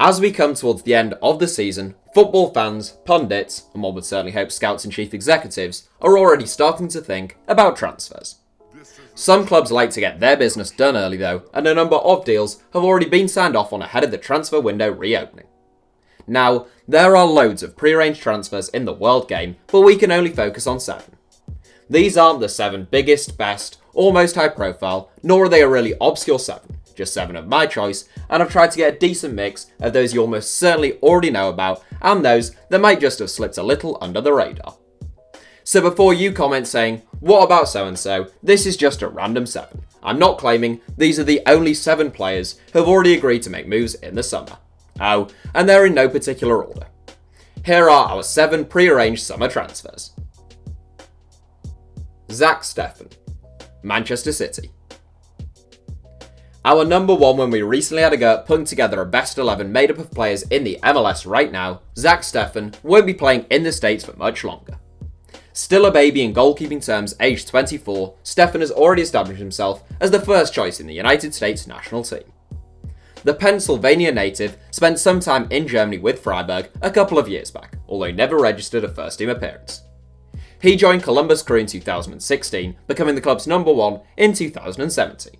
As we come towards the end of the season, football fans, pundits, and one would certainly hope scouts and chief executives, are already starting to think about transfers. Some clubs like to get their business done early though, and a number of deals have already been signed off on ahead of the transfer window reopening. Now, there are loads of pre-arranged transfers in the world game, but we can only focus on 7. These aren't the 7 biggest, best, or most high profile, nor are they a really obscure 7. Just 7 of my choice, and I've tried to get a decent mix of those you almost certainly already know about and those that might just have slipped a little under the radar. So before you comment saying, what about so and so, this is just a random 7. I'm not claiming these are the only 7 players who have already agreed to make moves in the summer. Oh, and they're in no particular order. Here are our 7 pre-arranged summer transfers. Zack Steffen, Manchester City. Our number 1 when we recently had a go at putting together a best 11 made up of players in the MLS right now, Zack Steffen won't be playing in the States for much longer. Still a baby in goalkeeping terms, aged 24, Steffen has already established himself as the first choice in the United States national team. The Pennsylvania native spent some time in Germany with Freiburg a couple of years back, although he never registered a first team appearance. He joined Columbus Crew in 2016, becoming the club's number 1 in 2017.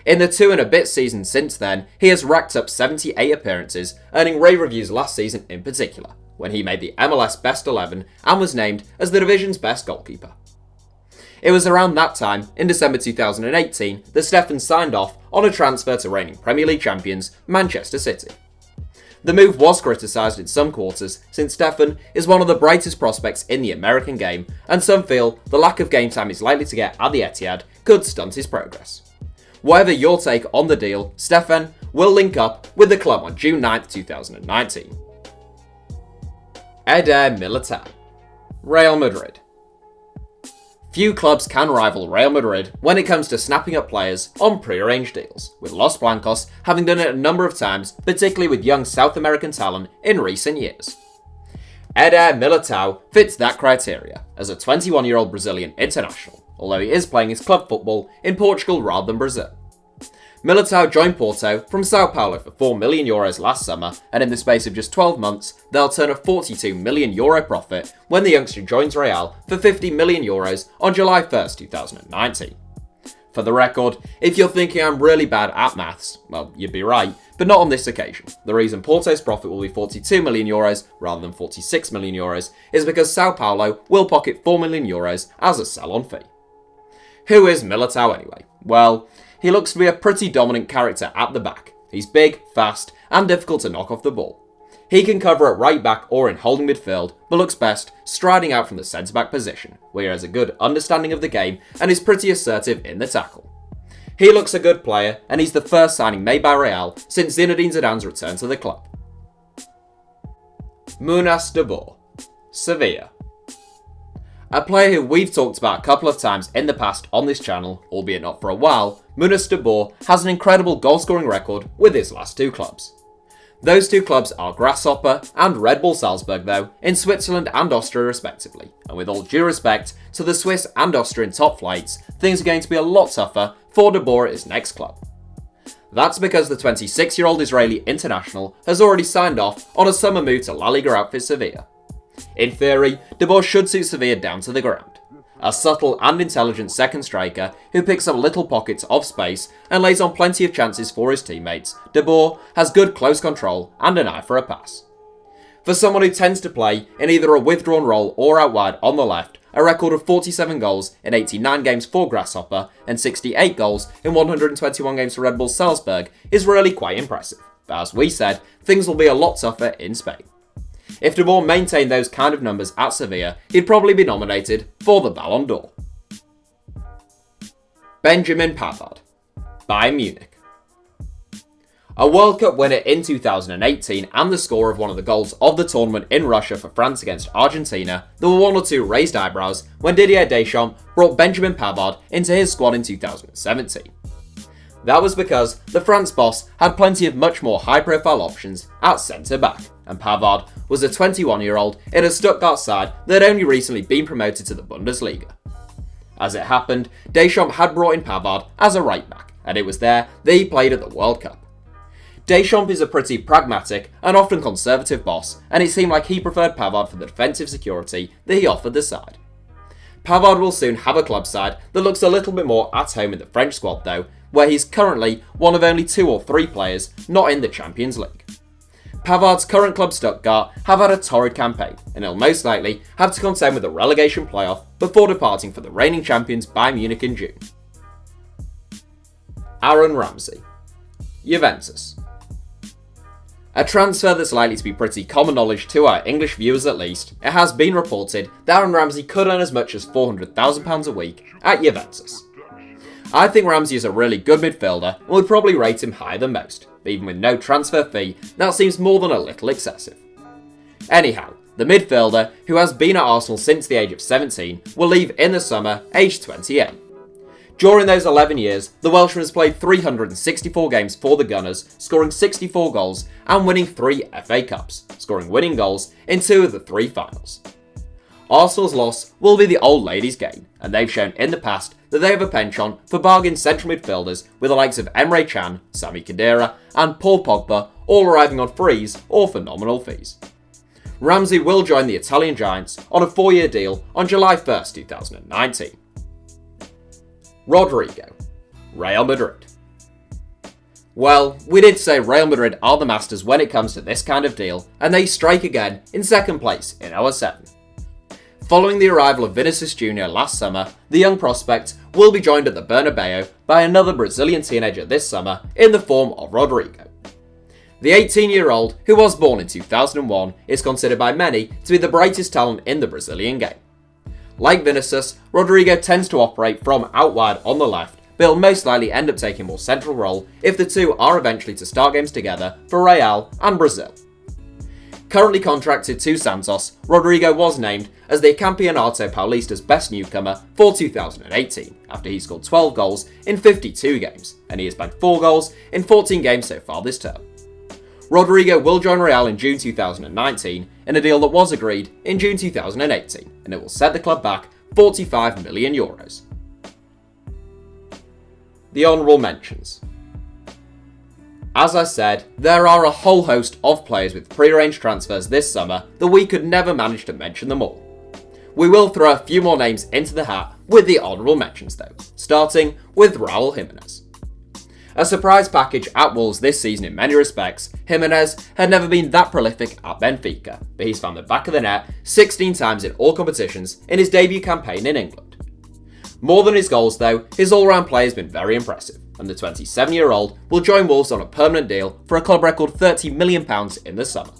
In the 2 and a bit seasons since then, he has racked up 78 appearances, earning rave reviews last season in particular, when he made the MLS Best 11 and was named as the division's best goalkeeper. It was around that time, in December 2018, that Steffen signed off on a transfer to reigning Premier League champions Manchester City. The move was criticised in some quarters, since Steffen is one of the brightest prospects in the American game, and some feel the lack of game time he's likely to get at the Etihad could stunt his progress. Whatever your take on the deal, Steffen will link up with the club on June 9, 2019. EDER MILITAO, Real Madrid. Few clubs can rival Real Madrid when it comes to snapping up players on pre-arranged deals, with Los Blancos having done it a number of times, particularly with young South American talent in recent years. EDER MILITAO fits that criteria as a 21-year-old Brazilian international, although he is playing his club football in Portugal rather than Brazil. Militao joined Porto from Sao Paulo for €4 million last summer, and in the space of just 12 months, they'll turn a €42 million profit when the youngster joins Real for €50 million on July 1st, 2019. For the record, if you're thinking I'm really bad at maths, well, you'd be right, but not on this occasion. The reason Porto's profit will be €42 million rather than €46 million is because Sao Paulo will pocket €4 million as a sell-on fee. Who is Militao anyway? Well, he looks to be a pretty dominant character at the back. He's big, fast, and difficult to knock off the ball. He can cover at right back or in holding midfield, but looks best striding out from the centre-back position, where he has a good understanding of the game and is pretty assertive in the tackle. He looks a good player, and he's the first signing made by Real since Zinedine Zidane's return to the club. DABBUR, Sevilla. A player who we've talked about a couple of times in the past on this channel, albeit not for a while, DABBUR has an incredible goal-scoring record with his last 2 clubs. Those 2 clubs are Grasshopper and Red Bull Salzburg though, in Switzerland and Austria respectively, and with all due respect to the Swiss and Austrian top flights, things are going to be a lot tougher for DABBUR at his next club. That's because the 26-year-old Israeli international has already signed off on a summer move to La Liga outfit Sevilla. In theory, DABBUR should suit Sevilla down to the ground. A subtle and intelligent second striker who picks up little pockets of space and lays on plenty of chances for his teammates, DABBUR has good close control and an eye for a pass. For someone who tends to play in either a withdrawn role or out wide on the left, a record of 47 goals in 89 games for Grasshopper and 68 goals in 121 games for Red Bull Salzburg is really quite impressive. But as we said, things will be a lot tougher in Spain. If DABBUR maintained those kind of numbers at Sevilla, he'd probably be nominated for the Ballon d'Or. Benjamin Pavard, Bayern Munich. A World Cup winner in 2018 and the scorer of one of the goals of the tournament in Russia for France against Argentina, there were 1 or 2 raised eyebrows when Didier Deschamps brought Benjamin Pavard into his squad in 2017. That was because the France boss had plenty of much more high-profile options at centre-back, and Pavard was a 21-year-old in a Stuttgart side that had only recently been promoted to the Bundesliga. As it happened, Deschamps had brought in Pavard as a right-back, and it was there that he played at the World Cup. Deschamps is a pretty pragmatic and often conservative boss, and it seemed like he preferred Pavard for the defensive security that he offered the side. Pavard will soon have a club side that looks a little bit more at home in the French squad though, where he's currently one of only 2 or 3 players not in the Champions League. Pavard's current club Stuttgart have had a torrid campaign, and he'll most likely have to contend with the relegation playoff before departing for the reigning champions Bayern Munich in June. Aaron Ramsey, Juventus. A transfer that's likely to be pretty common knowledge to our English viewers at least, it has been reported that Aaron Ramsey could earn as much as £400,000 a week at Juventus. I think Ramsey is a really good midfielder and would probably rate him higher than most, but even with no transfer fee, that seems more than a little excessive. Anyhow, the midfielder, who has been at Arsenal since the age of 17, will leave in the summer, aged 28. During those 11 years, the Welshman has played 364 games for the Gunners, scoring 64 goals and winning 3 FA Cups, scoring winning goals in 2 of the 3 finals. Arsenal's loss will be the old ladies' gain, and they've shown in the past that they have a penchant for bargain central midfielders with the likes of Emre Can, Sami Khedira and Paul Pogba all arriving on frees or for nominal fees. Ramsey will join the Italian Giants on a 4-year deal on July 1st, 2019. Rodrygo, Real Madrid. Well, we did say Real Madrid are the masters when it comes to this kind of deal, and they strike again in second place in our 7. Following the arrival of Vinicius Jr. last summer, the young prospect will be joined at the Bernabeu by another Brazilian teenager this summer in the form of Rodrygo. The 18-year-old, who was born in 2001, is considered by many to be the brightest talent in the Brazilian game. Like Vinicius, Rodrygo tends to operate from out wide on the left, but he'll most likely end up taking a more central role if the two are eventually to start games together for Real and Brazil. Currently contracted to Santos, Rodrygo was named as the Campeonato Paulista's best newcomer for 2018, after he scored 12 goals in 52 games, and he has bagged 4 goals in 14 games so far this term. Rodrygo will join Real in June 2019 in a deal that was agreed in June 2018, and it will set the club back €45 million. The honourable mentions. As I said, there are a whole host of players with pre-arranged transfers this summer that we could never manage to mention them all. We will throw a few more names into the hat with the honourable mentions though, starting with Raúl Jiménez. A surprise package at Wolves this season in many respects, Jimenez had never been that prolific at Benfica, but he's found the back of the net 16 times in all competitions in his debut campaign in England. More than his goals though, his all-round play has been very impressive, and the 27-year-old will join Wolves on a permanent deal for a club record £30 million in the summer.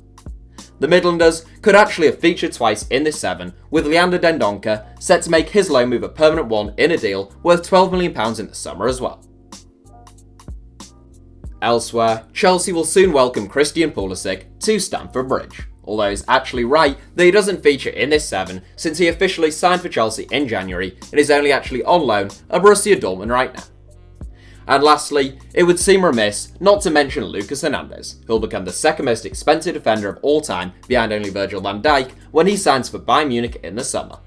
The Midlanders could actually have featured twice in this 7, with Leander Dendoncker set to make his loan move a permanent one in a deal worth £12 million in the summer as well. Elsewhere, Chelsea will soon welcome Christian Pulisic to Stamford Bridge, although it's actually right that he doesn't feature in this 7 since he officially signed for Chelsea in January and is only actually on loan at Borussia Dortmund right now. And lastly, it would seem remiss not to mention Lucas Hernandez, who'll become the second most expensive defender of all time behind only Virgil van Dijk when he signs for Bayern Munich in the summer.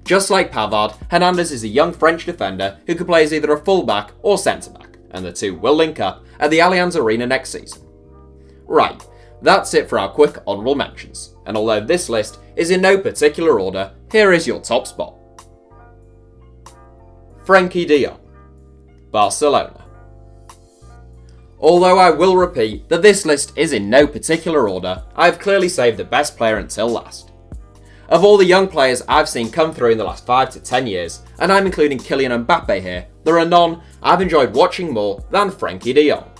Just like Pavard, Hernandez is a young French defender who could play as either a fullback or centre-back, and the two will link up at the Allianz Arena next season. Right, that's it for our quick honourable mentions, and although this list is in no particular order, here is your top spot. Frenkie De Jong, Barcelona. Although I will repeat that this list is in no particular order, I have clearly saved the best player until last. Of all the young players I've seen come through in the last 5 to 10 years, and I'm including Kylian Mbappe here, there are none I've enjoyed watching more than Frenkie De Jong.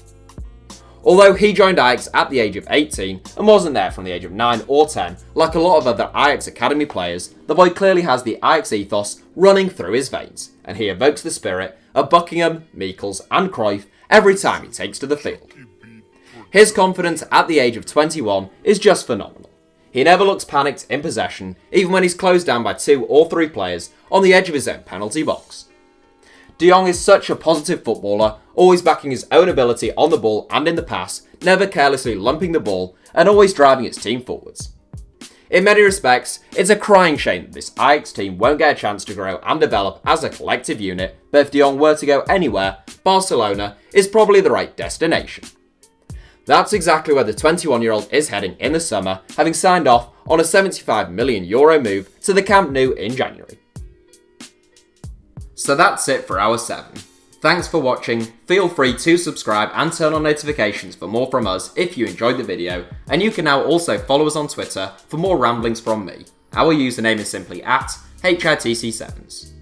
Although he joined Ajax at the age of 18 and wasn't there from the age of 9 or 10, like a lot of other Ajax Academy players, the boy clearly has the Ajax ethos running through his veins, and he evokes the spirit of Buckingham, Michels and Cruyff every time he takes to the field. His confidence at the age of 21 is just phenomenal. He never looks panicked in possession, even when he's closed down by 2 or 3 players on the edge of his own penalty box. De Jong is such a positive footballer, always backing his own ability on the ball and in the pass, never carelessly lumping the ball, and always driving his team forwards. In many respects, it's a crying shame that this Ajax team won't get a chance to grow and develop as a collective unit, but if De Jong were to go anywhere, Barcelona is probably the right destination. That's exactly where the 21-year-old is heading in the summer, having signed off on a €75 million move to the Camp Nou in January. So that's it for Hour 7. Thanks for watching, feel free to subscribe and turn on notifications for more from us if you enjoyed the video, and you can now also follow us on Twitter for more ramblings from me. Our username is simply @HITC Sevens.